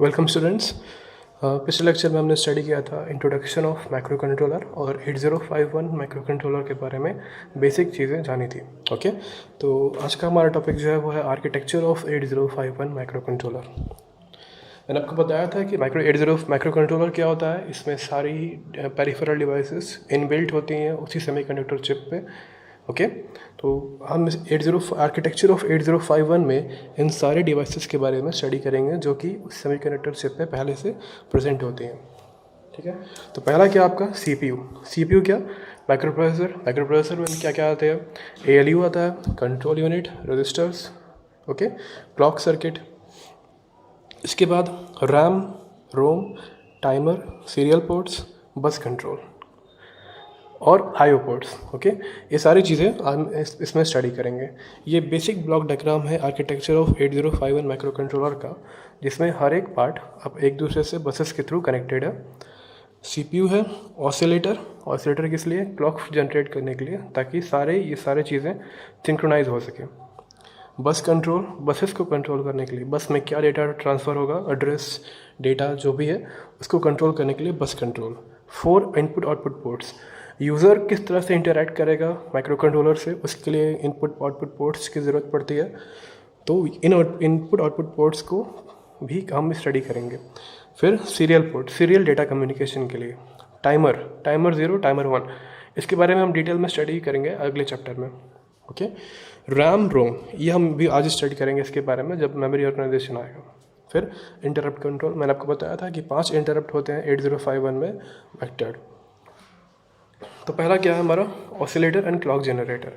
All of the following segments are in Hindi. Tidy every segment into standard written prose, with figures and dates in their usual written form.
Welcome students. पिछले लेक्चर में हमने स्टडी किया था इंट्रोडक्शन ऑफ माइक्रो कंट्रोलर और 8051 माइक्रो कंट्रोलर के बारे में बेसिक चीज़ें जानी थी। ओके, तो आज का हमारा टॉपिक जो है वो है आर्किटेक्चर ऑफ 8051 माइक्रो कंट्रोलर। मैंने आपको बताया था कि माइक्रो कंट्रोलर क्या होता है। इसमें सारी पेरिफेरल डिवाइसेस इनबिल्ट होती हैं उसी सेमीकंडक्टर चिप पे। ओके, तो हम इस आर्किटेक्चर ऑफ 8051 में इन सारे डिवाइसेस के बारे में स्टडी करेंगे जो कि उस सेमीकंडक्टर चिप पे पहले से प्रेजेंट होती हैं। ठीक है, तो पहला क्या आपका सीपीयू क्या, माइक्रो प्रोसेसर में क्या क्या आते हैं, एएलयू आता है, control unit, registers, okay, clock circuit, इसके बाद RAM, ROM, timer, serial ports, bus control और आईओ पोर्ट्स। ओके, ये सारी चीज़ें हम इसमें स्टडी करेंगे। ये बेसिक ब्लॉक डायग्राम है आर्किटेक्चर ऑफ 8051 माइक्रो कंट्रोलर का, जिसमें हर एक पार्ट अब एक दूसरे से बसेस के थ्रू कनेक्टेड है। सीपीयू है, ऑसिलेटर किस लिए, क्लॉक जनरेट करने के लिए, ताकि ये सारे चीज़ें सिंक्रोनाइज हो सके। बस कंट्रोल, बसेस को कंट्रोल करने के लिए, बस में क्या डेटा ट्रांसफ़र होगा, एड्रेस, डेटा जो भी है उसको कंट्रोल करने के लिए बस control. 4 input output ports, user किस तरह से इंटरेक्ट करेगा माइक्रो कंट्रोलर से, उसके लिए इनपुट आउटपुट पोर्ट्स की ज़रूरत पड़ती है। तो इन इनपुट आउटपुट पोर्ट्स को भी हम स्टडी करेंगे। फिर सीरियल डेटा कम्युनिकेशन के लिए टाइमर 0, टाइमर 1, इसके बारे में हम डिटेल में स्टडी करेंगे अगले चैप्टर में। ओके, रैम, रोम, ये हम भी आज स्टडी करेंगे इसके बारे में जब मेमोरी ऑर्गेनाइजेशन आएगा। फिर इंटरप्ट कंट्रोल, मैंने आपको बताया था कि 5 इंटरप्ट होते हैं 8051 में वेक्टर्ड। तो पहला क्या है हमारा, ऑसिलेटर एंड क्लॉक जनरेटर।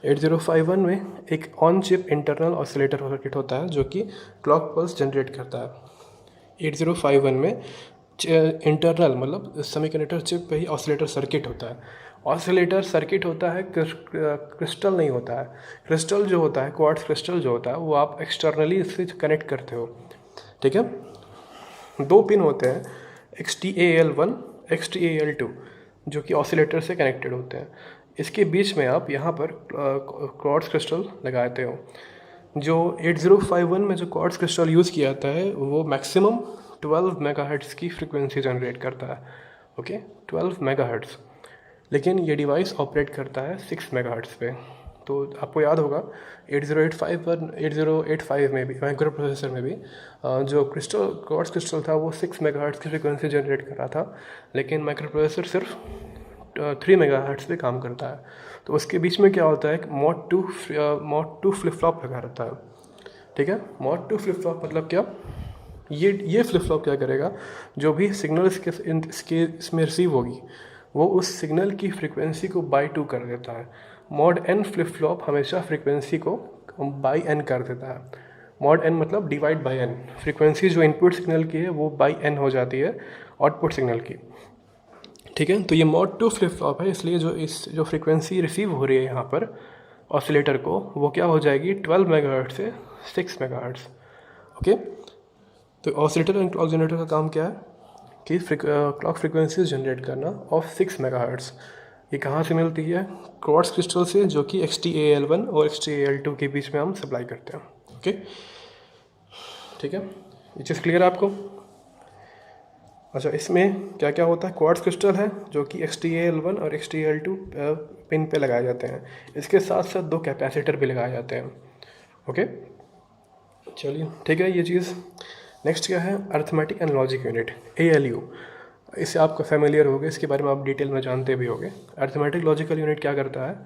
8051 में एक on chip internal oscillator circuit होता है जो कि क्लॉक पल्स जनरेट करता है। 8051 में इंटरनल मतलब सेमीकंडक्टर चिप पे ही ऑसिलेटर सर्किट होता है। ऑसिलेटर सर्किट होता है, क्रिस्टल नहीं होता है। क्रिस्टल जो होता है, क्वार्ट्ज क्रिस्टल जो होता है, वो आप एक्सटर्नली इससे कनेक्ट करते हो। ठीक है, 2 पिन होते हैं, XTAL1, XTAL2, जो कि ऑसिलेटर से कनेक्टेड होते हैं। इसके बीच में आप यहाँ पर क्वार्ट्ज क्रिस्टल लगाते हो। जो 8051 में जो क्वार्ट्ज क्रिस्टल यूज़ किया जाता है वो मैक्सिमम 12 मेगाहर्ट्ज़ की फ्रीक्वेंसी जनरेट करता है। ओके, 12 मेगाहर्ट्ज़, लेकिन ये डिवाइस ऑपरेट करता है 6 मेगाहर्ट्ज़ पे। तो आपको याद होगा 8085 में भी माइक्रो प्रोसेसर में भी जो क्वार्ट्ज क्रिस्टल था वो 6 मेगाहर्ट्ज़ की फ्रीक्वेंसी जनरेट कर रहा था, लेकिन माइक्रो प्रोसेसर सिर्फ 3 मेगाहर्ट्ज़ पे काम करता है। तो उसके बीच में क्या होता है, मॉड टू फ्लिप फ्लॉप लगा रहता है। ठीक है, मॉड टू फ्लिप फ्लॉप मतलब क्या, ये फ्लिप फ्लॉप क्या करेगा, जो भी सिग्नल इसमें रिसीव होगी वो उस सिग्नल की फ्रीक्वेंसी को बाई 2 कर देता है। मॉड एन फ्लिप फ्लॉप हमेशा फ्रीक्वेंसी को बाई एन कर देता है। मॉड एन मतलब डिवाइड बाई एन, फ्रीक्वेंसी जो इनपुट सिग्नल की है वो बाई एन हो जाती है आउटपुट सिग्नल की। ठीक है, तो ये मॉड 2 फ्लिप फ्लॉप है, इसलिए जो फ्रीक्वेंसी रिसीव हो रही है यहाँ पर ऑसिलेटर को, वो क्या हो जाएगी 12 मेगाहर्ट्ज़ से 6 मेगाहर्ट्ज़। ओके, तो ऑसिलेटर एंड क्लॉक जनरेटर का काम क्या है कि क्लॉक फ्रीक्वेंसीज जनरेट करना ऑफ 6 मेगाहर्ट्ज़। ये कहाँ से मिलती है, क्वार्ट्ज क्रिस्टल से, जो कि XTAL1 और XTAL2 के बीच में हम सप्लाई करते हैं। ओके, ठीक है, ये चीज़ क्लियर है आपको। अच्छा, इसमें क्या क्या होता है, क्वार्ट्ज क्रिस्टल है जो कि XTAL1 और XTAL2 पिन पे लगाए जाते हैं। इसके साथ साथ 2 कैपेसिटर भी लगाए जाते हैं। ओके, चलिए ठीक है, ये चीज़। नेक्स्ट क्या है, arithmetic and logic unit, ALU। इससे आपको फेमिलियर होगा, इसके बारे में आप डिटेल में जानते भी होंगे। अर्थमेटिक लॉजिकल यूनिट क्या करता है,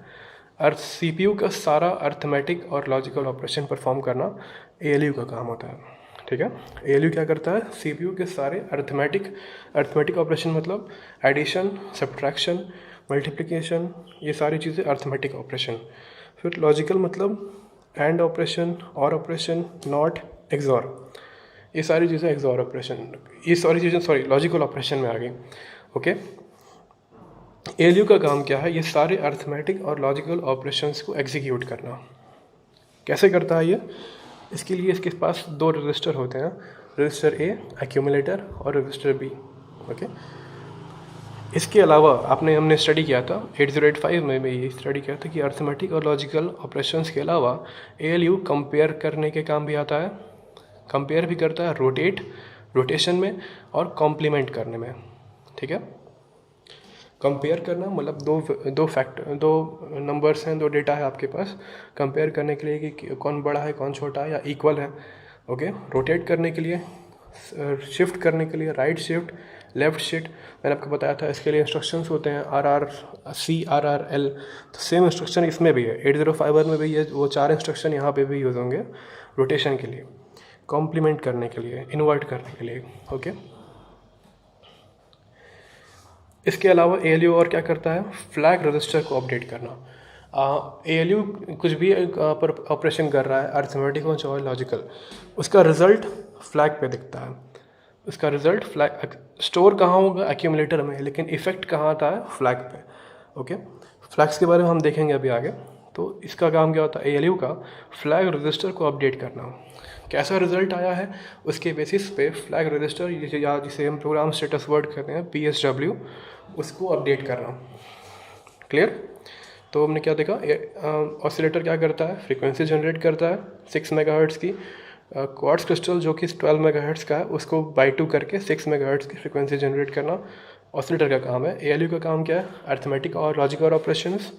CPU का सारा अर्थमेटिक और लॉजिकल ऑपरेशन परफॉर्म करना ALU का काम होता है। ठीक है, ALU क्या करता है, CPU के सारे अर्थमेटिक ऑपरेशन मतलब एडिशन, सब्ट्रैक्शन, मल्टीप्लिकेशन, ये सारी चीज़ें अर्थमेटिक ऑपरेशन। फिर लॉजिकल मतलब एंड ऑपरेशन, और ऑपरेशन, नॉट, एक्सॉर, ये सारी चीज़ें एक्सॉर ऑपरेशन, लॉजिकल ऑपरेशन में आ गई। ओके, ALU का काम क्या है, ये सारे अर्थमेटिक और लॉजिकल ऑपरेशंस को एग्जीक्यूट करना। कैसे करता है ये, इसके लिए इसके पास 2 रजिस्टर होते हैं, रजिस्टर A एक्यूमुलेटर और रजिस्टर B। ओके, इसके अलावा हमने स्टडी किया था 8085 में ये स्टडी किया था कि अर्थमेटिक और लॉजिकल ऑपरेशंस के अलावा ALU कंपेयर करने के काम भी आता है, कंपेयर भी करता है, रोटेट रोटेशन में और कॉम्प्लीमेंट करने में, ठीक है। कंपेयर करना मतलब दो नंबर्स हैं, दो डेटा है आपके पास, कंपेयर करने के लिए कि कौन बड़ा है कौन छोटा है या इक्वल है, ओके। रोटेट करने के लिए, शिफ्ट करने के लिए राइट शिफ्ट, लेफ्ट शिफ्ट, मैंने आपको बताया था इसके लिए इंस्ट्रक्शंस होते हैं RRC RRL, तो सेम इंस्ट्रक्शन इसमें भी है, 8051 में भी ये वो 4 इंस्ट्रक्शन यहाँ पे भी यूज़ होंगे रोटेशन के लिए, कॉम्प्लीमेंट करने के लिए, इन्वर्ट करने के लिए, ओके। इसके अलावा ALU और क्या करता है, फ्लैग रजिस्टर को अपडेट करना। ALU कुछ भी पर ऑपरेशन कर रहा है, अरिथमेटिक हो चाहे लॉजिकल, उसका रिजल्ट फ्लैग पे दिखता है। उसका रिजल्ट फ्लैग स्टोर कहाँ होगा, एक्यूमुलेटर में, लेकिन इफेक्ट कहाँ आता है, फ्लैग पे, ओके। फ्लैग्स के बारे में हम देखेंगे अभी आगे। तो इसका काम क्या होता है, ALU का फ्लैग रजिस्टर को अपडेट करना। कैसा रिजल्ट आया है उसके बेसिस पे फ्लैग रजिस्टर या जिसे हम प्रोग्राम स्टेटस वर्ड कहते हैं PSW, उसको अपडेट करना। क्लियर। तो हमने क्या देखा, ऑसिलेटर क्या करता है, फ्रीक्वेंसी जनरेट करता है 6 मेगाहर्ट्ज़ की, क्वार्ट्ज क्रिस्टल जो कि 12 मेगाहर्ट्ज़ का है उसको बाई 2 करके 6 मेगाहर्ट्ज़ की फ्रीक्वेंसी जनरेट करना ऑसिलेटर का काम है। ALU का काम क्या है, अरिथमेटिक और लॉजिकल ऑपरेशंस,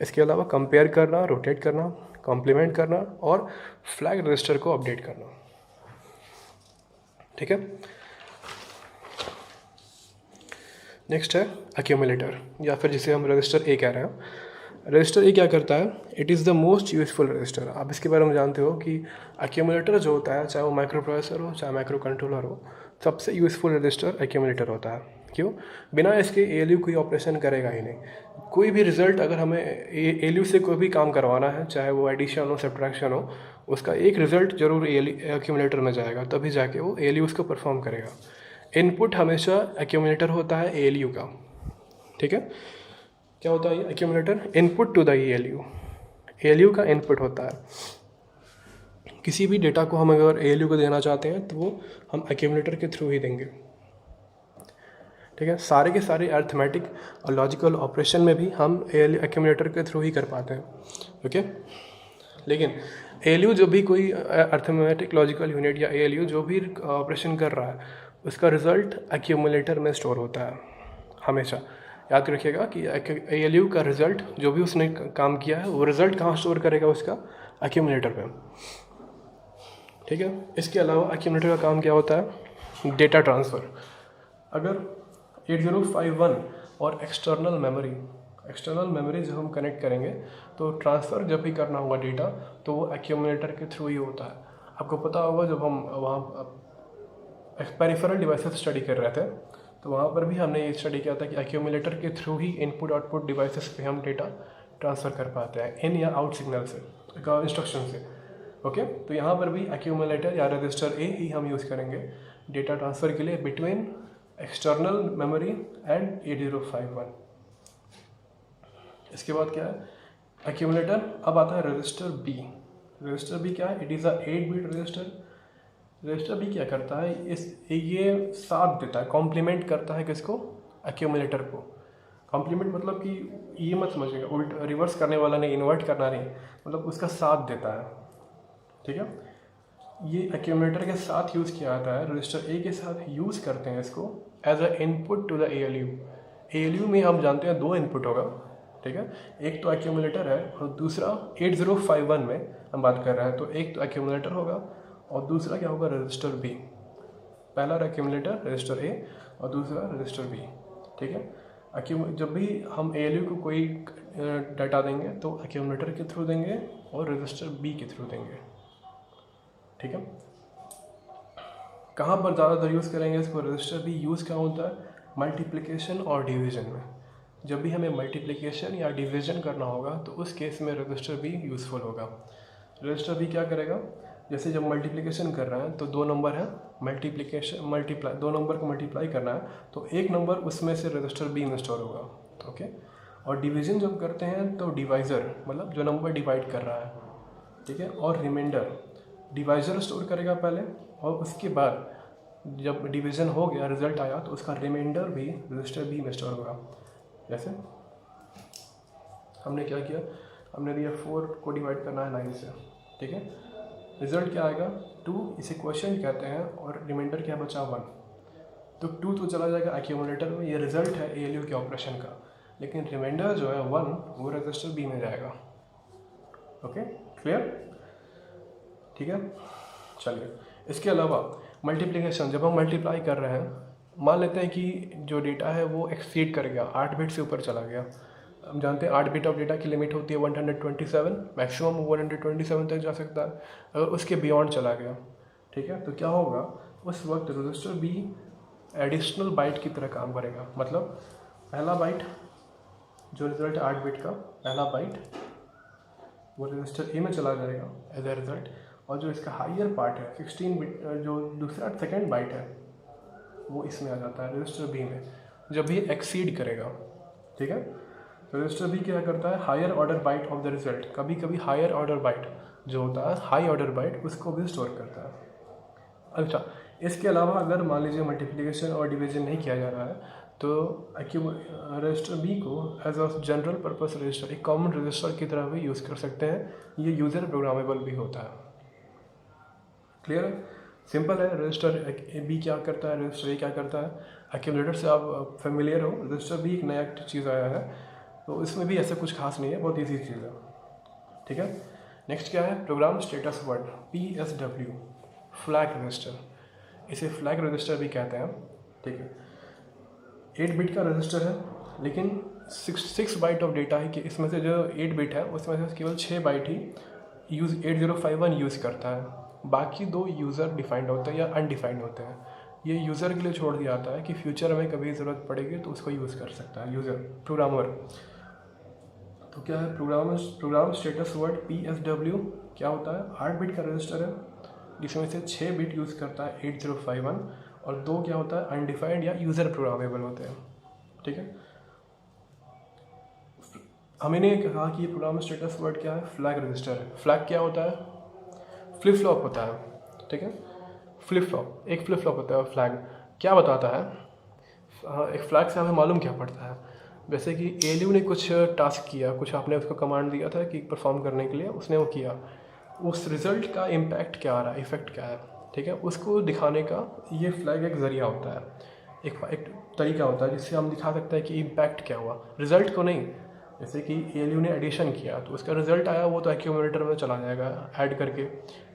इसके अलावा कंपेयर करना, रोटेट करना, कॉम्प्लीमेंट करना और फ्लैग रजिस्टर को अपडेट करना, ठीक है। नेक्स्ट है एक्यूमुलेटर, या फिर जिसे हम रजिस्टर A कह रहे हैं। रजिस्टर A क्या करता है, it is the most useful register. आप इसके बारे में जानते हो कि एक्यूमुलेटर जो होता है, चाहे वो माइक्रो प्रोसेसर हो चाहे माइक्रो कंट्रोलर हो, सबसे यूजफुल रजिस्टर एक्यूमुलेटर होता है। क्यों, बिना इसके ALU कोई ऑपरेशन करेगा ही नहीं। कोई भी रिजल्ट अगर हमें ALU से कोई भी काम करवाना है, चाहे वो एडिशन हो सब्ट्रैक्शन हो, उसका एक रिजल्ट जरूर एक्यूमुलेटर में जाएगा, तभी जाके वो ALU उसको परफॉर्म करेगा। इनपुट हमेशा एक्यूमुलेटर होता है ALU का, ठीक है। क्या होता है ये accumulator, input to the ALU का इनपुट होता है। किसी भी डेटा को हम अगर ALU को देना चाहते हैं तो वो हम एक्यूमुलेटर के थ्रू ही देंगे, ठीक है। सारे के सारे अरिथमेटिक और लॉजिकल ऑपरेशन में भी हम एक्यूमुलेटर के थ्रू ही कर पाते हैं, ओके। लेकिन ALU जो भी कोई अरिथमेटिक लॉजिकल यूनिट या ALU जो भी ऑपरेशन कर रहा है, उसका रिजल्ट एक्यूमुलेटर में स्टोर होता है। हमेशा याद रखिएगा कि ALU का रिजल्ट जो भी उसने काम किया है वो रिजल्ट कहाँ स्टोर करेगा, उसका एक्यूमुलेटर पे, ठीक है। इसके अलावा एक्यूमुलेटर का काम क्या होता है, डेटा ट्रांसफ़र। अगर 8051 और एक्सटर्नल मेमोरी जब हम कनेक्ट करेंगे तो ट्रांसफ़र जब भी करना होगा डेटा तो वो एक्यूमुलेटर के थ्रू ही होता है। आपको पता होगा जब हम वहाँ पेरिफेरल डिवाइसेस स्टडी कर रहे थे तो वहाँ पर भी हमने ये स्टडी किया था कि एक्यूमुलेटर के थ्रू ही इनपुट आउटपुट डिवाइसेस पे हम डेटा ट्रांसफ़र कर पाते हैं, इन या आउट सिग्नल से, इंस्ट्रक्शन से, ओके। तो यहाँ पर भी एक्यूमुलेटर या रजिस्टर A ही हम यूज़ करेंगे डेटा ट्रांसफ़र के लिए बिटवीन एक्सटर्नल मेमोरी एंड 8051। इसके बाद क्या है एक्यूमुलेटर, अब आता है रजिस्टर B। रजिस्टर B क्या है, it is a eight bit register. Register B क्या करता है, ये साथ देता है, कॉम्प्लीमेंट करता है किसको, एक्यूमुलेटर को। कॉम्प्लीमेंट मतलब कि ये मत समझिएगा उल्ट रिवर्स करने वाला नहीं, इन्वर्ट करना नहीं, मतलब उसका साथ देता है, ठीक है। ये एक्यूमुलेटर के साथ यूज़ किया जाता है, रजिस्टर A के साथ यूज़ करते हैं इसको as a input to the ALU में हम जानते हैं 2 इनपुट होगा, ठीक है। एक तो एक्यूमुलेटर है और दूसरा 8051 में हम बात कर रहे हैं, तो एक तो एक्यूमुलेटर होगा और दूसरा क्या होगा, रजिस्टर B। पहला एक्यूमुलेटर रजिस्टर A और दूसरा रजिस्टर B, ठीक है। जब भी हम ALU को कोई डाटा देंगे तो एक्यूमुलेटर के थ्रू देंगे और रजिस्टर B के थ्रू देंगे, ठीक है। कहाँ पर ज़्यादातर यूज़ करेंगे इसको, रजिस्टर B यूज़ कहाँ होता है, मल्टीप्लिकेशन और डिवीज़न में। जब भी हमें मल्टीप्लिकेशन या डिवीज़न करना होगा तो उस केस में रजिस्टर B यूज़फुल होगा। रजिस्टर B क्या करेगा, जैसे जब मल्टीप्लिकेशन कर रहे हैं तो 2 नंबर है, मल्टीप्लाई 2 नंबर को मल्टीप्लाई करना है तो एक नंबर उसमें से रजिस्टर B में स्टोर होगा, ओके। और डिवीज़न जब करते हैं तो डिवाइज़र मतलब जो नंबर डिवाइड कर रहा है, ठीक है, और रिमाइंडर डिवाइज़र स्टोर करेगा पहले और उसके बाद जब डिवीज़न हो गया रिजल्ट आया तो उसका रिमाइंडर भी रजिस्टर B में स्टोर होगा। जैसे हमने क्या किया, हमने दिया 4 को डिवाइड करना है 9 से, ठीक है। रिजल्ट क्या आएगा 2, इसे क्वेश्चन कहते हैं, और रिमाइंडर क्या बचा 1। तो 2 तो चला जाएगा एक्यूमुलेटर में, ये रिजल्ट है ALU के ऑपरेशन का, लेकिन रिमाइंडर जो है 1 वो रजिस्टर B में जाएगा। Okay, clear? ठीक है, चलिए। इसके अलावा मल्टीप्लिकेशन, जब हम मल्टीप्लाई कर रहे हैं, मान लेते हैं कि जो डेटा है वो एक्सीड कर गया, 8 बिट से ऊपर चला गया। हम जानते हैं 8 बिट ऑफ डेटा की लिमिट होती है 127, मैक्सिमम 127 तक जा सकता है। अगर उसके बियॉन्ड चला गया, ठीक है, तो क्या होगा, उस वक्त रजिस्टर B एडिशनल बाइट की तरह काम करेगा। मतलब पहला बाइट जो रिजल्ट 8 बिट का पहला बाइट वो रजिस्टर A में चला जाएगा एज ए रिजल्ट, और जो इसका हाइयर पार्ट है 16 बिट, जो दूसरा सेकेंड बाइट है वो इसमें आ जाता है रजिस्टर B में, जब भी एक्सीड करेगा। ठीक है, तो रजिस्टर B क्या करता है, higher order byte of the result, कभी कभी हायर ऑर्डर बाइट जो होता है हाई ऑर्डर बाइट, उसको भी स्टोर करता है। अच्छा, इसके अलावा अगर मान लीजिए मल्टीप्लिकेशन और डिवीजन नहीं किया जा रहा है, तो रजिस्टर B को as a general purpose register, एक कॉमन रजिस्टर की तरह भी यूज़ कर सकते हैं। ये यूज़र प्रोग्रामेबल भी होता है। क्लियर है, सिंपल है। रजिस्टर B क्या करता है, रजिस्टर A क्या करता है। एक्यूमुलेटर से आप फेमिलियर हो, रजिस्टर B एक नया चीज़ आया है, तो इसमें भी ऐसा कुछ खास नहीं है, बहुत ईजी चीज़ है। ठीक है, नेक्स्ट क्या है, program status word PSW, flag register, इसे फ्लैग रजिस्टर भी कहते हैं। ठीक है, 8 बिट का रजिस्टर है, लेकिन 6 बाइट ऑफ डेटा है कि इसमें से जो 8 बिट है उसमें से केवल 6 बाइट ही 8051 यूज़ करता है, बाकी 2 यूज़र डिफाइंड होते हैं या अनडिफाइंड होते हैं। ये यूज़र के लिए छोड़ दिया जाता है कि फ्यूचर में कभी ज़रूरत पड़ेगी तो उसको यूज़ कर सकता है यूज़र, प्रोग्रामर। तो क्या है, प्रोग्राम स्टेटस वर्ड PSW क्या होता है, 8 बिट का रजिस्टर है जिसमें से 6 बिट यूज़ करता है 8051, और 2 क्या होता है, अनडिफाइंड या यूज़र प्रोग्रामेबल होते हैं। ठीक है, हमने कहा कि ये प्रोग्राम स्टेटस वर्ड क्या है, फ्लैग रजिस्टर है। फ्लैग क्या होता है, फ्लिप फ्लॉप होता है। ठीक है, फ्लिप फ्लॉप, एक फ्लिप फ्लॉप होता है। फ्लैग क्या बताता है, एक फ्लैग से हमें मालूम क्या पड़ता है, जैसे कि ALU ने कुछ टास्क किया, कुछ आपने उसको कमांड दिया था कि परफॉर्म करने के लिए, उसने वो किया, उस रिज़ल्ट का इम्पैक्ट क्या आ रहा है, इफ़ेक्ट क्या है। ठीक है, उसको दिखाने का ये फ्लैग एक ज़रिया होता है, एक तरीका होता है जिससे हम दिखा सकते हैं कि इम्पैक्ट क्या हुआ, रिज़ल्ट को नहीं। जैसे कि ALU ने एडिशन किया तो उसका रिज़ल्ट आया, वो तो एक्यूमुलेटर में चला जाएगा ऐड करके,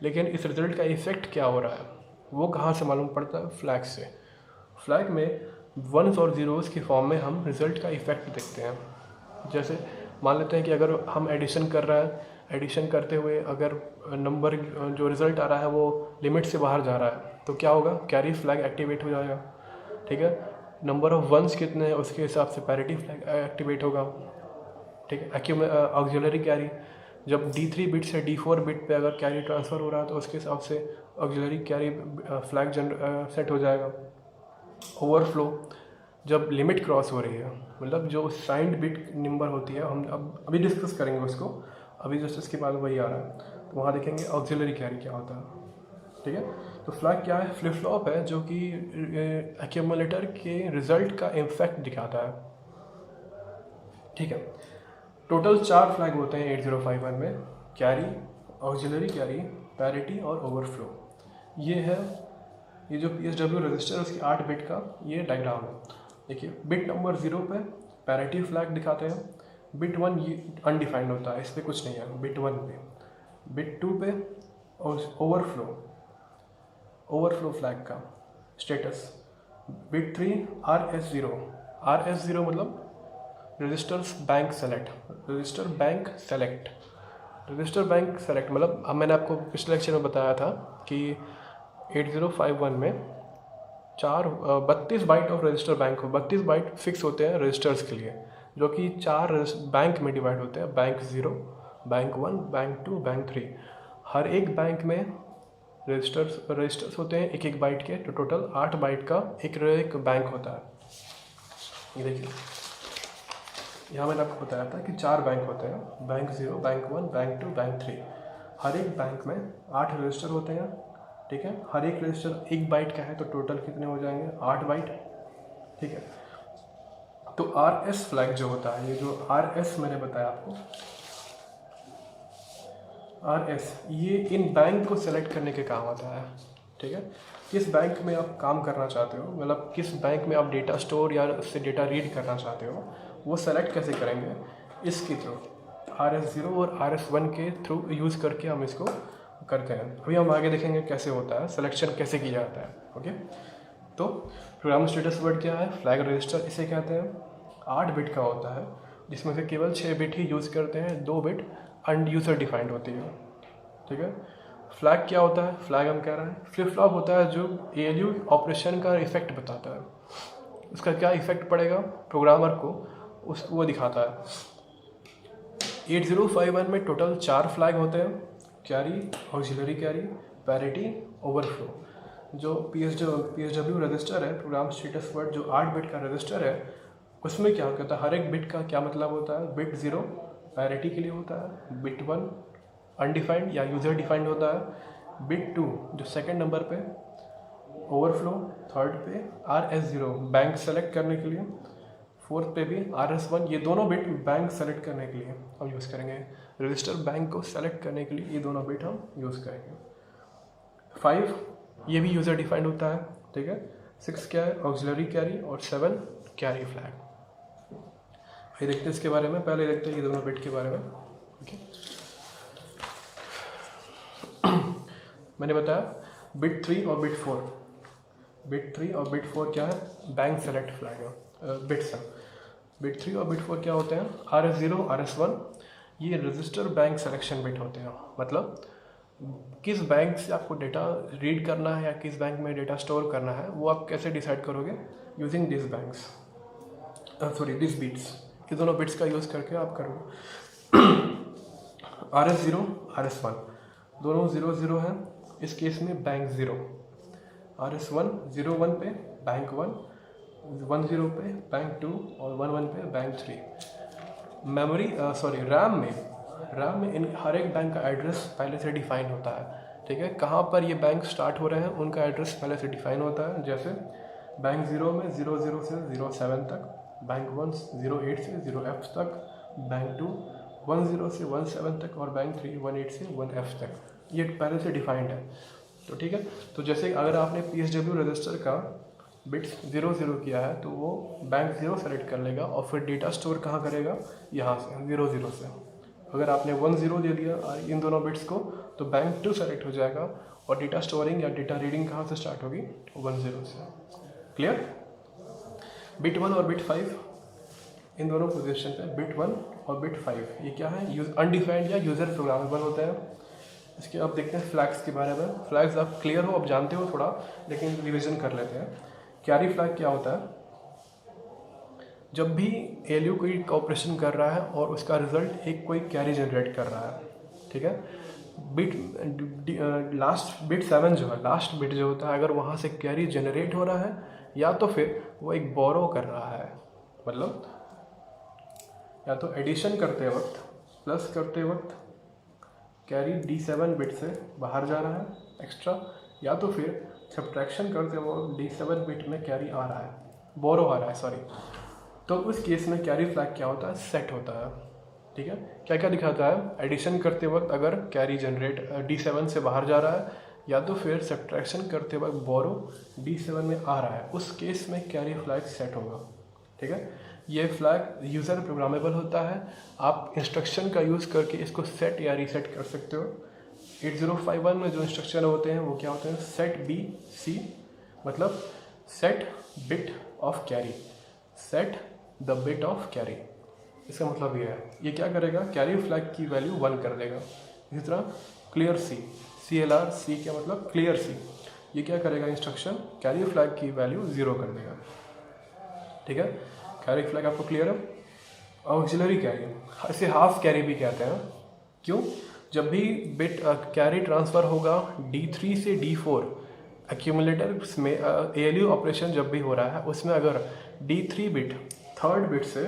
लेकिन इस रिज़ल्ट का इफ़ेक्ट क्या हो रहा है वो कहाँ से मालूम पड़ता है, फ्लैग से। फ्लैग में 1s और 0s की फॉर्म में हम रिज़ल्ट का इफ़ेक्ट देखते हैं। जैसे मान लेते हैं कि अगर हम एडिशन कर रहा है, एडिशन करते हुए अगर नंबर जो रिज़ल्ट आ रहा है वो लिमिट से बाहर जा रहा है, तो क्या होगा, कैरी फ्लैग एक्टिवेट हो जाएगा। ठीक है, नंबर ऑफ़ वंस कितने हैं उसके हिसाब से पैरिटी फ्लैग एक्टिवेट होगा। ठीक है, ऑक्सिलरी कैरी, जब D3 बिट से D4 बिट पे अगर कैरी ट्रांसफ़र हो रहा है तो उसके हिसाब से ऑक्सिलरी कैरी फ्लैग सेट हो जाएगा। ओवरफ्लो, जब लिमिट क्रॉस हो रही है, मतलब जो साइंड बिट नंबर होती है, हम अभी डिस्कस करेंगे उसको, अभी जस्ट इसके बाद वही आ रहा है, तो वहाँ देखेंगे ऑक्सिलरी कैरी क्या होता है। ठीक है, तो फ्लैग क्या है, फ्लिप फ्लॉप है जो कि एक्यूमुलेटर के रिज़ल्ट का इम्फेक्ट दिखाता है। ठीक है, टोटल 4 फ्लैग होते हैं 8051 में, कैरी, ऑक्सिलरी कैरी, पैरिटी और ओवरफ्लो। ये है, ये जो PSW रजिस्टर है उसकी 8 बिट का ये डायग्राम है। देखिए, बिट नंबर 0 पे पैरिटी फ्लैग दिखाते हैं, बिट 1 ये अनडिफाइंड होता है, इस पर कुछ नहीं है बिट 1 पे, बिट 2 पे ओवरफ्लो फ्लैग का स्टेटस, बिट 3 RS0 मतलब registers bank select, register bank select मतलब, अब मैंने आपको पिछले लेक्चर में बताया था कि 8051 में 32 बाइट ऑफ रजिस्टर बैंक हो, 32 बाइट फिक्स होते हैं रजिस्टर्स के लिए, जो कि 4 बैंक में डिवाइड होते हैं, बैंक 0, बैंक 1, बैंक 2, बैंक 3। हर एक बैंक में रजिस्टर्स होते हैं एक बाइट के, तो टोटल 8 बाइट का एक बैंक होता है। ये देखिए, यहाँ मैंने आपको बताया था कि 4 बैंक होते हैं, बैंक 0, बैंक 1, बैंक 2, बैंक 3। हर एक बैंक में 8 रजिस्टर होते हैं। ठीक है, हर एक रजिस्टर 1 बाइट का है, तो टोटल कितने हो जाएंगे, 8 बाइट। ठीक है, तो RS फ्लैग जो होता है, ये जो RS मैंने बताया आपको, RS ये इन बैंक को सेलेक्ट करने के काम आता है, ठीक है। किस बैंक में आप काम करना चाहते हो, मतलब किस बैंक में आप डेटा स्टोर या उससे डेटा रीड करना चाहते हो, वो सेलेक्ट कैसे करेंगे, इसके थ्रू RS0 और RS1 के थ्रू यूज़ करके हम इसको करते हैं। अभी हम आगे देखेंगे कैसे होता है, सिलेक्शन कैसे किया जाता है, ओके। तो प्रोग्राम स्टेटस वर्ड क्या है, फ्लैग रजिस्टर इसे कहते हैं। 8 बिट का होता है, जिसमें से केवल 6 बिट ही यूज़ करते हैं, 2 बिट अनयूजर डिफाइंड होती है, ठीक है। फ्लैग क्या होता है, फ्लैग हम कह रहे हैं फ्लिप फ्लॉप होता है, जो ALU ऑपरेशन का इफेक्ट बताता है, उसका क्या इफेक्ट पड़ेगा प्रोग्रामर को वो दिखाता है। 8051 में टोटल 4 फ्लैग होते हैं, carry, auxiliary carry, parity, overflow. जो PSW रजिस्टर है, प्रोग्राम स्टेटस वर्ड, जो 8 बिट का रजिस्टर है, उसमें क्या होता है, हर एक बिट का क्या मतलब होता है, बिट 0 पैरिटी के लिए होता है, बिट 1 अनडिफाइंड या यूज़र डिफाइंड होता है, बिट 2 जो सेकंड नंबर पे, ओवरफ्लो थर्ड पे, RS0 बैंक सेलेक्ट करने के लिए, फोर्थ पे भी RS1, ये दोनों बिट बैंक सेलेक्ट करने के लिए हम यूज़ करेंगे, रजिस्टर बैंक को सेलेक्ट करने के लिए ये दोनों बिट हम यूज़ करेंगे। 5 ये भी यूज़र डिफाइंड होता है, ठीक है। 6 क्या है, ऑक्सिलरी कैरी, और 7 कैरी फ्लैग। ये देखते हैं इसके बारे में, पहले देखते हैं ये दोनों बिट के बारे में, ओके। मैंने बताया बिट 3 और बिट 4, बिट 3 और बिट 4 क्या है, बैंक सेलेक्ट फ्लैग है, बिट्स है। बिट 3 और बिट 4 क्या होते हैं, RS0 RS1 ये रजिस्टर बैंक सिलेक्शन बिट होते हैं, मतलब किस बैंक से आपको डेटा रीड करना है या किस बैंक में डेटा स्टोर करना है, वो आप कैसे डिसाइड करोगे, using this banks, this bits, ये दोनों बिट्स का यूज़ करके आप करोगे। RS0 RS1 दोनों 0 हैं, इस केस में बैंक 0, RS1 0 1 पे बैंक 1, 1 0 पे बैंक 2 और 1 1 पे बैंक 3। मेमोरी रैम में इन हर एक बैंक का एड्रेस पहले से डिफाइन होता है, ठीक है। कहाँ पर ये बैंक स्टार्ट हो रहे हैं उनका एड्रेस पहले से डिफाइन होता है, जैसे बैंक 0 में 00 से 07 तक, बैंक 1 08 से 0F तक, बैंक 2 10 से 17 तक, और बैंक 3 18 से 1F तक, ये पहले से डिफाइंड है। तो ठीक है, तो जैसे अगर आपने PSW रजिस्टर का बिट्स 0 किया है तो वो बैंक 0 सेलेक्ट कर लेगा और फिर डेटा स्टोर कहाँ करेगा, यहाँ से 0 से। अगर आपने 1 0 दे दिया इन दोनों बिट्स को तो बैंक 2 सेलेक्ट हो जाएगा और डेटा स्टोरिंग या डेटा रीडिंग कहाँ से स्टार्ट होगी, 1 0 से। क्लियर। बिट 1 और बिट 5 इन दोनों पोजीशन पे, बिट 1 और बिट 5 ये क्या है, अनडिफाइंड या यूज़र प्रोग्रामेबल होते हैं। इसके अब देखते हैं फ्लैग्स के बारे में। फ्लैग्स आप क्लियर हो, अब जानते हो थोड़ा, लेकिन रिवीजन कर लेते हैं। कैरी फ्लैग क्या होता है, जब भी ALU कोई ऑपरेशन कर रहा है और उसका रिजल्ट एक कोई कैरी जनरेट कर रहा है, ठीक है। लास्ट बिट 7 जो है, लास्ट बिट जो होता है, अगर वहाँ से कैरी जनरेट हो रहा है या तो फिर वो एक बोरो कर रहा है, मतलब या तो एडिशन करते वक्त प्लस करते वक्त कैरी D7 बिट से बाहर जा रहा है एक्स्ट्रा, या तो फिर सब्ट्रैक्शन करते वक्त D7 बिट में कैरी आ रहा है, बोरो आ रहा है, सॉरी। तो उस केस में कैरी फ्लैग क्या होता है, सेट होता है, ठीक है। क्या क्या दिखाता है, एडिशन करते वक्त अगर कैरी जनरेट D7 से बाहर जा रहा है, या तो फिर सब्ट्रैक्शन करते वक्त बोरो D7 में आ रहा है, उस केस में कैरी फ्लैग सेट होगा, ठीक है। ये फ्लैग यूज़र प्रोग्रामेबल होता है, आप इंस्ट्रक्शन का यूज़ करके इसको सेट या रीसेट कर सकते हो। 8051 में जो इंस्ट्रक्शन होते हैं वो क्या होते हैं, सेट BC, मतलब set bit of carry, set the bit of carry. इसका मतलब ये है, ये क्या करेगा, कैरी फ्लैग की वैल्यू 1 कर देगा। इसी तरह क्लियर C, CLR, C क्या मतलब क्लियर C, ये क्या करेगा इंस्ट्रक्शन, कैरी फ्लैग की वैल्यू 0 कर देगा, ठीक है। कैरी फ्लैग आपको क्लियर है। ऑक्सिलरी कैरी, इसे हाफ कैरी भी कहते हैं, क्यों, जब भी बिट कैरी ट्रांसफ़र होगा D3 से D4 एक्यूमुलेटर में, ALU ऑपरेशन जब भी हो रहा है उसमें अगर D3 बिट थर्ड बिट से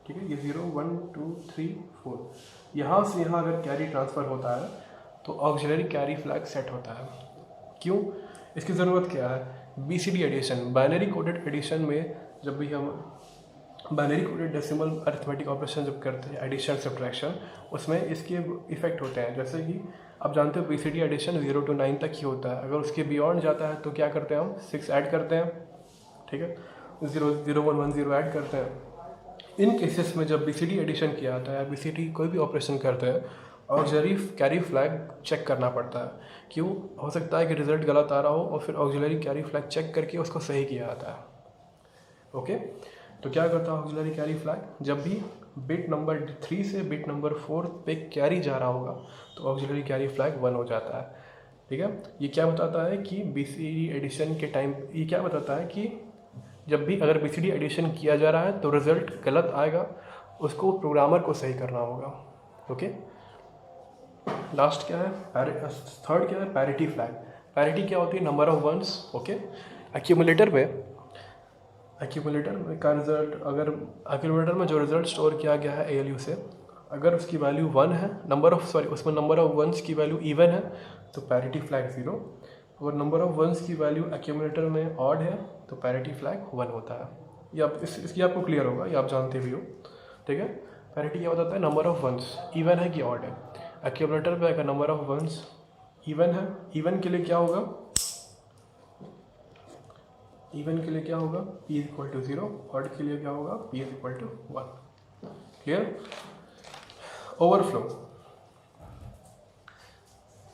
ठीक है, ये 0 1 2 3 4 यहाँ से यहाँ अगर कैरी ट्रांसफ़र होता है तो ऑक्सिलरी कैरी फ्लैग सेट होता है। क्यों, इसकी ज़रूरत क्या है, BCD addition, binary coded addition में जब भी हम binary coded decimal arithmetic operation जब करते हैं, एडिशन सब्ट्रैक्शन, उसमें इसके इफेक्ट होते हैं। जैसे कि आप जानते हो BCD एडिशन 0 to 9 तक ही होता है। अगर उसके बियॉन्ड जाता है तो क्या करते हैं, हम 6 ऐड करते हैं, ठीक है, 0 0 1 1 0 ऐड करते हैं। इन केसेस में जब BCD एडिशन किया जाता है, BCD कोई भी ऑपरेशन करते हैं, ऑक्सिलरी कैरी फ्लैग चेक करना पड़ता है। क्यों? हो सकता है कि रिजल्ट गलत आ रहा हो और फिर ऑक्सिलरी कैरी फ्लैग चेक करके उसको सही किया जाता है। ओके, तो क्या करता है ऑक्सिलरी कैरी फ्लैग, जब भी बिट नंबर 3 से बिट नंबर 4 पे कैरी जा रहा होगा तो ऑक्सिलरी कैरी फ्लैग 1 हो जाता है। ठीक है, ये क्या बताता है कि BCD एडिशन के टाइम, ये क्या बताता है कि जब भी अगर BCD एडिशन किया जा रहा है तो रिजल्ट गलत आएगा, उसको प्रोग्रामर को सही करना होगा। ओके, लास्ट क्या है, थर्ड क्या है, पैरिटी फ्लैग। पैरिटी क्या होती है, number of ones. Okay, accumulator में का रिजल्ट, अगर एक्यूमुलेटर में जो रिजल्ट स्टोर किया गया है ALU से, अगर उसकी वैल्यू 1 है, उसमें नंबर ऑफ वंस की वैल्यू इवन है तो पैरिटी फ्लैग 0। अगर नंबर ऑफ वंस की वैल्यू एक्यूमुलेटर में ऑड है तो पैरिटी फ्लैग 1 होता है। ये आप इसकी आपको क्लियर होगा, ये आप जानते भी हो। ठीक है, पैरिटी क्या बताता है, नंबर ऑफ वंस इवन है कि ऑड है। एक्यूमुलेटर पे अगर नंबर ऑफ वंस इवन है, इवन के लिए क्या होगा, P = 0, ऑड के लिए क्या होगा, P = 1। Clear? Overflow,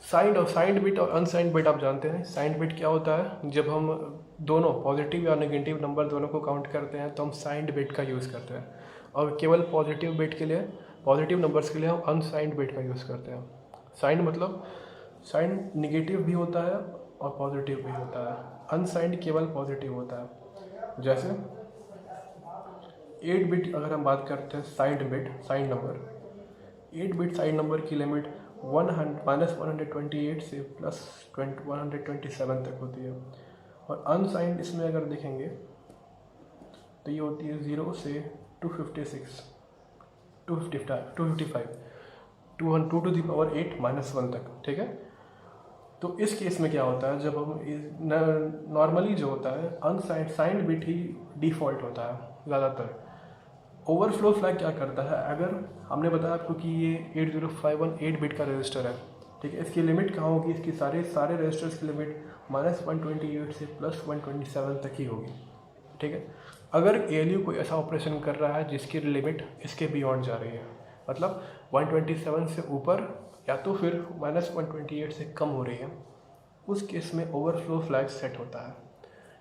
signed bit और अनसाइंड बिट आप जानते हैं। साइंड बिट क्या होता है, जब हम दोनों पॉजिटिव या नेगेटिव नंबर दोनों को काउंट करते हैं तो हम साइंड बिट का यूज़ करते हैं, और केवल पॉजिटिव नंबर्स के लिए हम अनसाइंड बिट का यूज़ करते हैं। साइंड मतलब साइंड नेगेटिव भी होता है और पॉजिटिव भी होता है, अनसाइंड केवल पॉजिटिव होता है। जैसे 8 बिट अगर हम बात करते हैं, signed number 8 bit signed number की लिमिट -128 से +127 तक होती है। और अनसाइंड इसमें अगर देखेंगे तो ये होती है 0 से 256 255 2 to the power 8 -1 तक। ठीक है, तो इस केस में क्या होता है, जब हम नॉर्मली जो होता है साइंड बिट ही डिफ़ॉल्ट होता है ज़्यादातर। ओवरफ्लो फ्लैग क्या करता है, अगर हमने बताया आपको कि ये 8051 8 बिट का रजिस्टर है, ठीक है, इसकी लिमिट कहाँ होगी, इसकी सारे रजिस्टर्स की लिमिट -128 से +127 तक ही होगी। ठीक है, अगर ALU कोई ऐसा ऑपरेशन कर रहा है जिसकी लिमिट इसके बियॉन्ड जा रही है, मतलब 127 से ऊपर या तो फिर -128 से कम हो रही है, उस केस में ओवरफ्लो फ्लैग सेट होता है।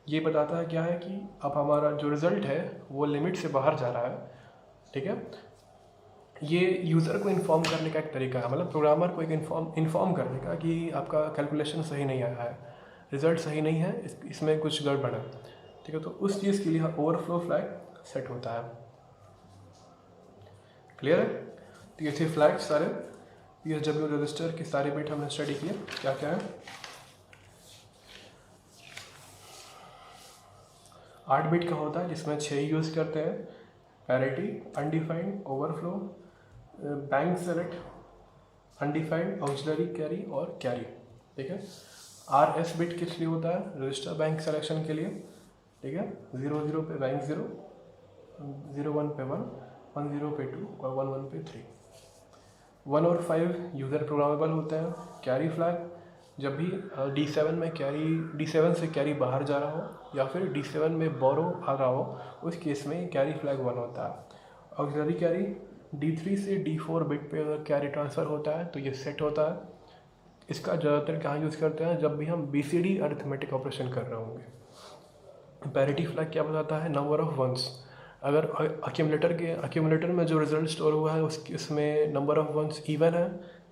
ये बताता है क्या है कि अब हमारा जो रिज़ल्ट है वो लिमिट से बाहर जा रहा है। ठीक है, ये यूज़र को इन्फॉर्म करने का एक तरीका है, मतलब प्रोग्रामर को एक इन्फॉर्म करने का कि आपका कैलकुलेशन सही नहीं आया है, रिज़ल्ट सही नहीं है, इसमें कुछ गड़बड़ है। ठीक है, तो उस चीज़ के लिए ओवरफ्लो फ्लैग सेट होता है। क्लियर है? तो ये थे फ्लैग सारे PSW रजिस्टर के सारे बिट हमने स्टडी किए, क्या क्या है। 8 बिट का होता है जिसमें 6 यूज़ करते हैं, parity, undefined, overflow, bank select, undefined, auxiliary carry और कैरी। ठीक है, RS बिट किस लिए होता है, रजिस्टर बैंक सिलेक्शन के लिए। ठीक है, 00 पे बैंक 0, 01 पे 1, 10 पे 2 और 11 पे 3। 1 और 5 यूज़र प्रोग्रामेबल होते हैं। कैरी फ्लैग, जब भी D7 से कैरी बाहर जा रहा हो या फिर D7 में बोरो आ रहा हो, उस केस में कैरी फ्लैग 1 होता है। ऑक्सिलरी कैरी, D3 से D4 बिट पे अगर कैरी ट्रांसफ़र होता है तो ये सेट होता है। इसका ज़्यादातर कहाँ यूज़ करते हैं, जब भी हम BCD अरिथमेटिक ऑपरेशन कर रहे होंगे। पैरिटी फ्लैग क्या बताता है, नंबर ऑफ वंस। अगर एक्यूमुलेटर में जो रिजल्ट स्टोर हुआ है उसमें नंबर ऑफ वंस इवन है,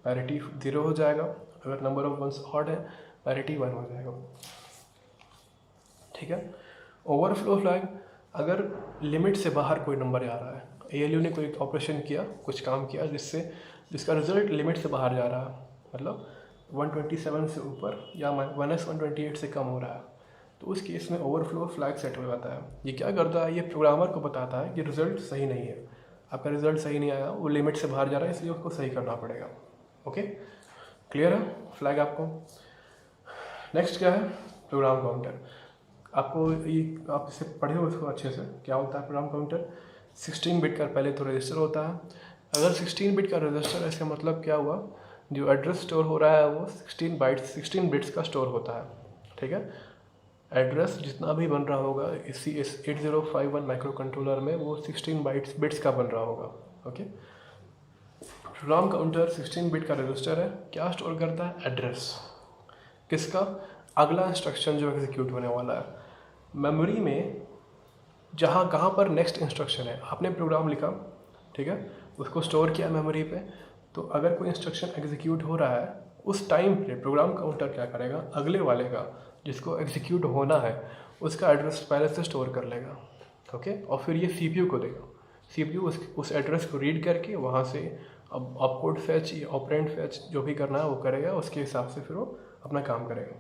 पैरिटी 0 हो जाएगा। अगर नंबर ऑफ वंस ऑड है, पैरिटी 1 हो जाएगा। ठीक है, ओवरफ्लो फ्लैग, अगर लिमिट से बाहर कोई नंबर आ रहा है, ALU ने कोई ऑपरेशन किया, कुछ काम किया जिसका रिजल्ट लिमिट से बाहर जा रहा है, मतलब 127 से ऊपर या -128 से कम हो रहा है, तो उस केस में ओवरफ्लो फ्लैग सेट हो जाता है। ये क्या करता है, ये प्रोग्रामर को बताता है कि रिज़ल्ट सही नहीं है, आपका रिज़ल्ट सही नहीं आया, वो लिमिट से बाहर जा रहा है, इसलिए उसको सही करना पड़ेगा। ओके, क्लियर है फ्लैग आपको। नेक्स्ट क्या है, प्रोग्राम काउंटर। आप इसे पढ़े हो इसको अच्छे से, क्या होता है प्रोग्राम काउंटर। 16 बिट का पहले तो रजिस्टर होता है। अगर 16 बिट का रजिस्टर है, इसका मतलब क्या हुआ, जो एड्रेस स्टोर हो रहा है वो 16 बिट्स का स्टोर होता है। ठीक है, एड्रेस जितना भी बन रहा होगा इस 8051 माइक्रो कंट्रोलर में वो 16 बिट्स का बन रहा होगा। ओके, प्रोग्राम काउंटर 16 बिट का रजिस्टर है, क्या स्टोर करता है, एड्रेस किसका, अगला इंस्ट्रक्शन जो एग्जीक्यूट होने वाला है। मेमोरी में जहाँ कहाँ पर नेक्स्ट इंस्ट्रक्शन है, आपने प्रोग्राम लिखा, ठीक है, उसको स्टोर किया मेमोरी पे, तो अगर कोई इंस्ट्रक्शन एग्जीक्यूट हो रहा है उस टाइम पे प्रोग्राम काउंटर क्या करेगा, अगले वाले का जिसको एग्जीक्यूट होना है उसका एड्रेस पहले से स्टोर कर लेगा। ओके, और फिर ये सीपीयू को देगा, सीपीयू उस एड्रेस को रीड करके वहाँ से अब ऑपकोड फेच या ऑपरेंड फेच जो भी करना है वो करेगा, उसके हिसाब से फिर वो अपना काम करेगा।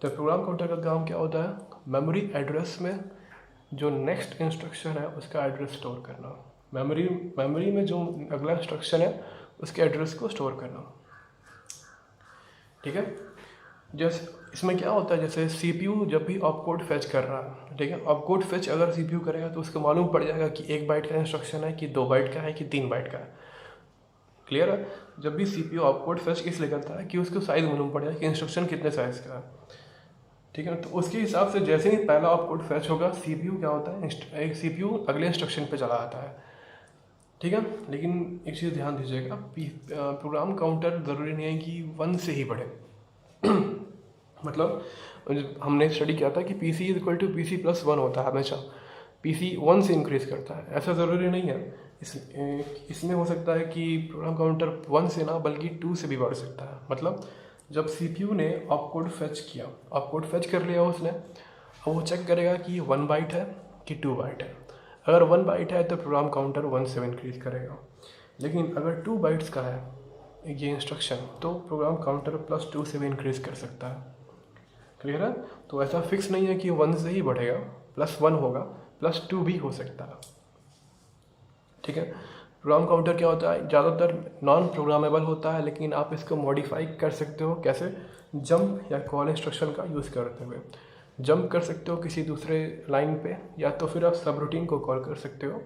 तो प्रोग्राम काउंटर का काम क्या होता है, मेमोरी एड्रेस में जो नेक्स्ट इंस्ट्रक्शन है उसका एड्रेस स्टोर करना, मेमोरी में जो अगला इंस्ट्रक्शन है उसके एड्रेस को स्टोर करना। ठीक है, जैसे इसमें क्या होता है, जैसे सीपीयू जब भी ऑपकोड फेच कर रहा है, ठीक है, ऑपकोड फेच अगर सीपीयू करेगा तो उसको मालूम पड़ जाएगा कि 1 बाइट का इंस्ट्रक्शन है कि 2 बाइट का है कि 3 बाइट का है। क्लियर है, जब भी सीपीयू ऑपकोड फेच इसलिए करता है कि उसको साइज मालूम पड़ जाए कि इंस्ट्रक्शन कितने साइज का है। ठीक है, तो उसके हिसाब से जैसे ही पहला ऑपकोड फेच होगा सीपीयू क्या होता है, एक सीपीयू अगले इंस्ट्रक्शन पे चला आता है। ठीक है, लेकिन एक चीज़ ध्यान दीजिएगा, प्रोग्राम काउंटर ज़रूरी नहीं है कि 1 से ही बढ़े। मतलब हमने स्टडी किया था कि P C is equal to P C plus 1 होता है हमेशा, पी सी 1 से इंक्रीज करता है, ऐसा ज़रूरी नहीं है। इसमें हो सकता है कि प्रोग्राम काउंटर 1 से ना बल्कि 2 से भी बढ़ सकता है। मतलब जब सीपीयू ने ऑपकोड फेच किया, ऑपकोड फेच कर लिया उसने, अब वो चेक करेगा कि 1 बाइट है कि 2 बाइट है। अगर 1 बाइट है तो प्रोग्राम काउंटर 1 से इंक्रीज करेगा, लेकिन अगर 2 बाइट्स का है ये इंस्ट्रक्शन तो प्रोग्राम काउंटर +2 से भी इंक्रीज कर सकता है। क्लियर है, तो ऐसा फिक्स नहीं है कि 1 से ही बढ़ेगा, +1 होगा, +2 भी हो सकता है। ठीक है, प्रोग्राम काउंटर क्या होता है, ज़्यादातर नॉन प्रोग्रामेबल होता है, लेकिन आप इसको मॉडिफाई कर सकते हो। कैसे, जंप या कॉल इंस्ट्रक्शन का यूज़ करते हुए जंप कर सकते हो किसी दूसरे लाइन पे, या तो फिर आप सब रूटीन को कॉल कर सकते हो।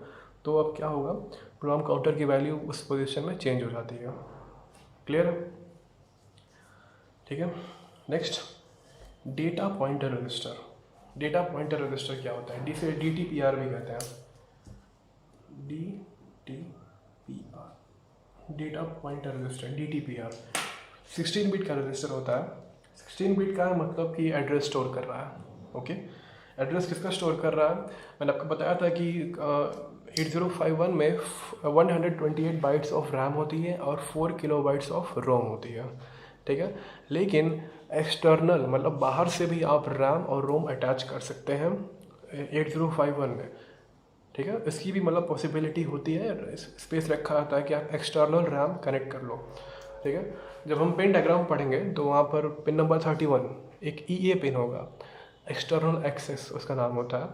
तो अब क्या होगा, प्रोग्राम काउंटर की वैल्यू उस पोजीशन में चेंज हो जाती है। क्लियर है, ठीक है। Next, data pointer register. Data pointer register क्या होता है, जिसे DTPR भी कहते हैं, DTPR, data pointer register, DTPR 16 bit का रजिस्टर होता है। 16 बिट का मतलब कि एड्रेस स्टोर कर रहा है। ओके, एड्रेस किसका स्टोर कर रहा है, मैंने आपको बताया था कि 8051 में 128 बाइट्स ऑफ रैम होती है और 4 किलोबाइट्स ऑफ रोम होती है। ठीक है, लेकिन एक्सटर्नल मतलब बाहर से भी आप रैम और रोम अटैच कर सकते हैं 8051 में। ठीक है, इसकी भी मतलब पॉसिबिलिटी होती है, स्पेस रखा आता है कि आप एक्सटर्नल रैम कनेक्ट कर लो। ठीक है, जब हम पिन डायग्राम पढ़ेंगे तो वहाँ पर पिन नंबर 31 एक EA पिन होगा, एक्सटर्नल एक्सेस उसका नाम होता है।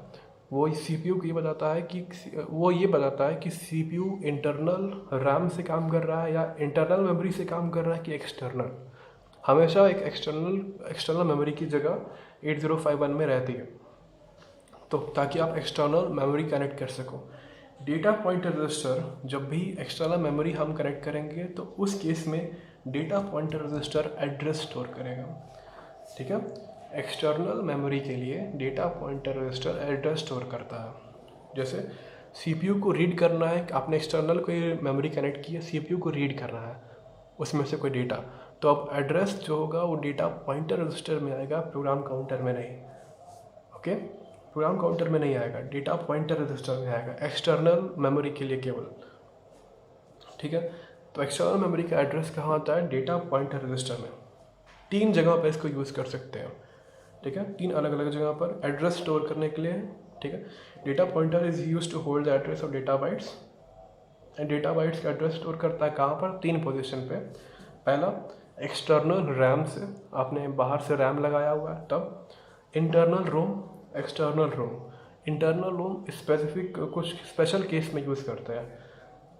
वो CPU को ये बताता है कि CPU इंटरनल रैम से काम कर रहा है या इंटरनल मेमोरी से काम कर रहा है कि एक्सटर्नल। हमेशा एक एक्सटर्नल मेमोरी की जगह 8051 में रहती है, तो ताकि आप एक्सटर्नल मेमोरी कनेक्ट कर सको। डेटा पॉइंटर रजिस्टर जब भी एक्सटर्नल मेमोरी हम कनेक्ट करेंगे तो उस केस में data pointer register address store करेगा। ठीक है, एक्सटर्नल मेमोरी के लिए data pointer register address store करता है। जैसे CPU को रीड करना है, आपने एक्सटर्नल कोई मेमोरी कनेक्ट की है, CPU को रीड करना है उसमें से कोई डेटा, तो अब एड्रेस जो होगा वो डेटा पॉइंटर रजिस्टर में आएगा, प्रोग्राम काउंटर में नहीं। ओके, प्रोग्राम काउंटर में नहीं आएगा, डेटा पॉइंटर रजिस्टर में आएगा, एक्सटर्नल मेमोरी के लिए केवल। ठीक है, तो एक्सटर्नल मेमोरी का एड्रेस कहाँ आता है, डेटा पॉइंटर रजिस्टर में। 3 जगह पर इसको यूज़ कर सकते हैं। ठीक है, 3 अलग अलग जगह पर एड्रेस स्टोर करने के लिए। ठीक है, data pointer is use to hold the address of data bytes, and data bytes का एड्रेस स्टोर करता है कहाँ पर, 3 पोजीशन पे। पहला, एक्सटर्नल रैम से, आपने बाहर से रैम लगाया हुआ है तब। इंटरनल रोम, एक्सटर्नल रोम। इंटरनल रोम स्पेसिफिक कुछ स्पेशल केस में यूज़ करते हैं।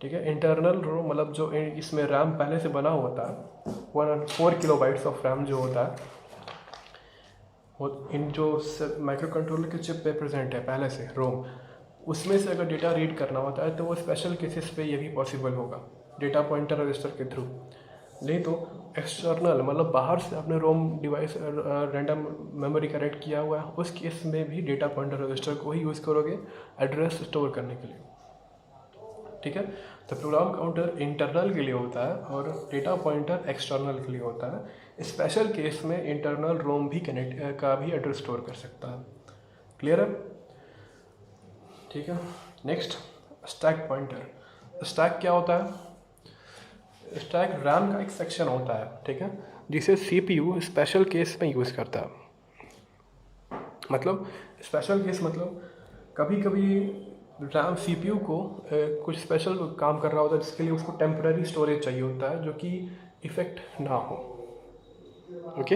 ठीक है, इंटरनल रोम मतलब जो इसमें रैम पहले से बना होता है, 4 किलोबाइट्स ऑफ रैम जो होता है वो इन जो माइक्रो कंट्रोलर के चिप पे प्रेजेंट है पहले से रोम, उसमें से अगर डेटा रीड करना होता है तो वो स्पेशल केसेस पे ये भी पॉसिबल होगा डेटा पॉइंटर रजिस्टर के थ्रू। नहीं तो एक्सटर्नल मतलब बाहर से आपने रोम डिवाइस रैंडम मेमोरी कनेक्ट किया हुआ है, उस केस में भी डेटा पॉइंटर रजिस्टर को ही यूज़ करोगे एड्रेस स्टोर करने के लिए। ठीक है, तो प्रोग्राम काउंटर इंटरनल के लिए होता है और डेटा पॉइंटर एक्सटर्नल के लिए होता है। स्पेशल केस में इंटरनल रोम भी कनेक्ट का भी एड्रेस स्टोर कर सकता है। क्लियर है? ठीक है, नेक्स्ट स्टैक पॉइंटर। स्टैक क्या होता है? स्टैक रैम का एक सेक्शन होता है, ठीक है, जिसे सीपीयू स्पेशल केस में यूज़ करता है। मतलब स्पेशल केस मतलब कभी कभी रैम सीपीयू को कुछ स्पेशल काम कर रहा होता है जिसके लिए उसको टेम्पररी स्टोरेज चाहिए होता है जो कि इफ़ेक्ट ना हो। ओके,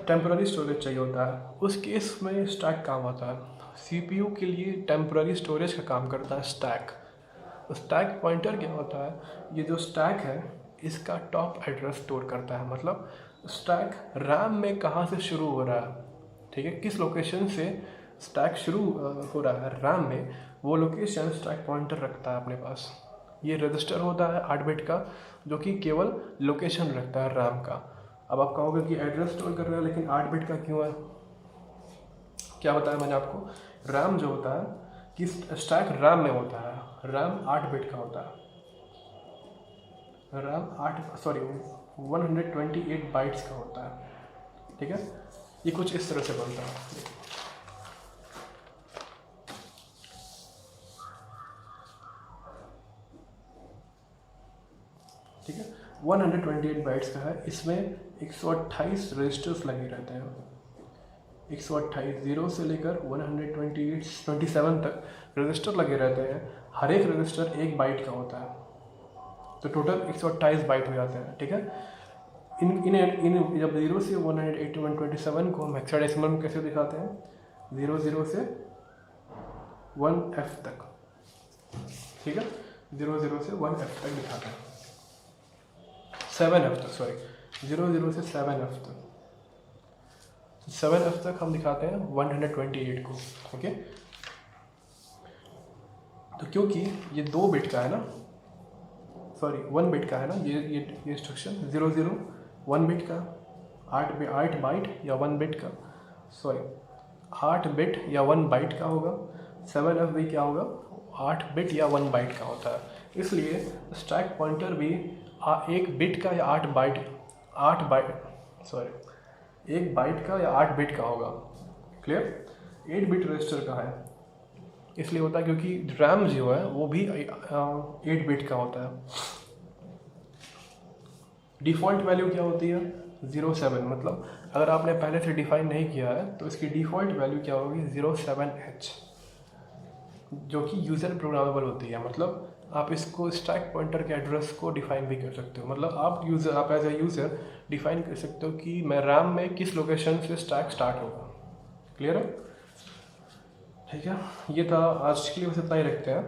टेम्पररी स्टोरेज चाहिए होता है, उस केस में स्टैक काम आता है। सीपीयू के लिए टेम्पररी स्टोरेज का काम करता है स्टैक। स्टैक पॉइंटर क्या होता है? ये जो स्टैक है इसका टॉप एड्रेस स्टोर करता है। मतलब स्टैक रैम में कहाँ से शुरू हो रहा है, ठीक है, किस लोकेशन से स्टैक शुरू हो रहा है रैम में, वो लोकेशन स्टैक पॉइंटर रखता है अपने पास। ये रजिस्टर होता है 8 बिट का जो कि केवल लोकेशन रखता है रैम का। अब आप कहोगे कि एड्रेस स्टोर कर रहे हैं लेकिन 8 बिट का क्यों है? क्या बताया मैंने आपको? रैम जो होता है कि स्टैक रैम में होता है, रैम 8 बिट का होता है। रैम 128 बाइट्स का होता है। ठीक है, ये कुछ इस तरह से बनता है। ठीक है, 128 बाइट्स का है। इसमें 128 रजिस्टर्स लगे रहते हैं। 128 जीरो से लेकर 127 तक रजिस्टर लगे रहते हैं। हर एक रजिस्टर 1 बाइट का होता है, तो टोटल 128 बाइट हो जाते हैं। ठीक है, इन जब 0 से 127 को हम हेक्साडेसिमल में कैसे दिखाते हैं? 00 से 1F तक। ठीक है, 00 से 1F तक दिखाते हैं, 7F तक, सॉरी 00 से 7F तक। 7F तक हम दिखाते हैं 128 को। ओके, तो क्योंकि ये 2 बिट का है ना, सॉरी 1 बिट का है ना, ये इंस्ट्रक्शन 00 1 बिट का, 8 बाइट या 1 बिट का, सॉरी 8 बिट या 1 बाइट का होगा। 7F भी क्या होगा? 8 बिट या 1 बाइट का होता है। इसलिए स्टैक पॉइंटर भी 1 बिट का या 1 बाइट का या 8 बिट का होगा। क्लियर? 8 बिट रजिस्टर का है, इसलिए होता है क्योंकि रैम जो है वो भी 8 बिट का होता है। डिफ़ॉल्ट वैल्यू क्या होती है? 07। मतलब अगर आपने पहले से डिफाइन नहीं किया है तो इसकी डिफ़ॉल्ट वैल्यू क्या होगी? 07H, जो कि यूज़र प्रोग्रामेबल होती है। मतलब आप इसको स्टैक पॉइंटर के एड्रेस को डिफाइन भी कर सकते हो। मतलब आप एज ए यूज़र डिफाइन कर सकते हो कि मैं रैम में किस लोकेशन से स्टैक स्टार्ट होगा। क्लियर है? ठीक है, ये था आज के लिए, बस इतना ही रखते हैं।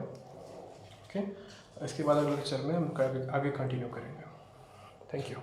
ओके, इसके बाद अगले लेक्चर में हम आगे कंटिन्यू करेंगे। Thank you.